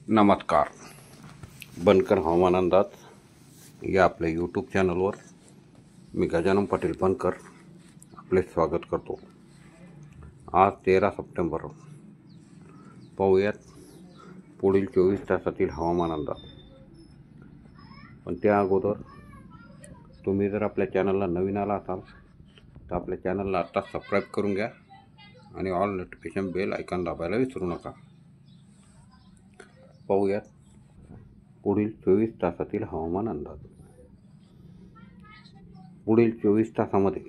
नमस्कार. बनकर हवामान अंदाज या आपल्या यूट्यूब चॅनलवर मी गजानन पाटील बनकर आपले स्वागत करतो. आज 13 सप्टेंबर. पाहूयात पुढील 24 तासातील हवामान अंदाज. पण त्या अगोदर तुम्ही जर आपल्या चॅनलला नवीन आला असाल तर आपल्या चॅनलला आत्ता सबस्क्राईब करून घ्या आणि ऑल नोटिफिकेशन बेल आयकॉन दाबायला विसरू नका. पाहूयात पुढील 24 तासातील हवामान अंदाज. पुढील 24 तासामध्ये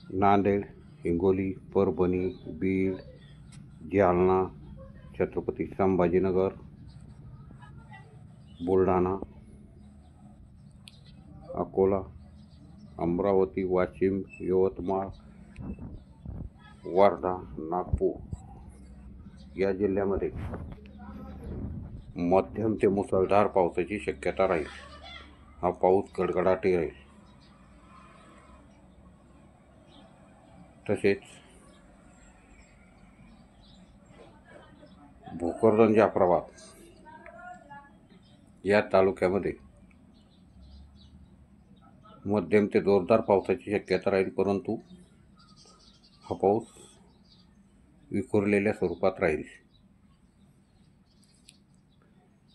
नांदेड, हिंगोली, परभणी, बीड, जालना, छत्रपती संभाजीनगर, बुलढाणा, अकोला, अमरावती, वाशिम, यवतमाळ, वर्धा, नागपूर या जिल्ह्यामध्ये मध्यम ते मुसळधार पावसाची शक्यता राहील. हा पाऊस गडगडाटी राहील. तसेच भोकरदन, जाफराबाद या तालुक्यामध्ये मध्यम ते जोरदार पावसाची शक्यता राहील, परंतु हा पाऊस विखुरलेल्या स्वरूपात राहील.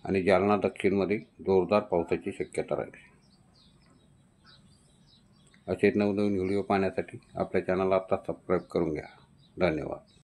आणि जालना दक्षिणमध्ये जोरदार पावसाची शक्यता राहील. असे नवनवीन व्हिडिओ पाहण्यासाठी आपल्या चॅनलला आता सबस्क्राईब करून घ्या. धन्यवाद.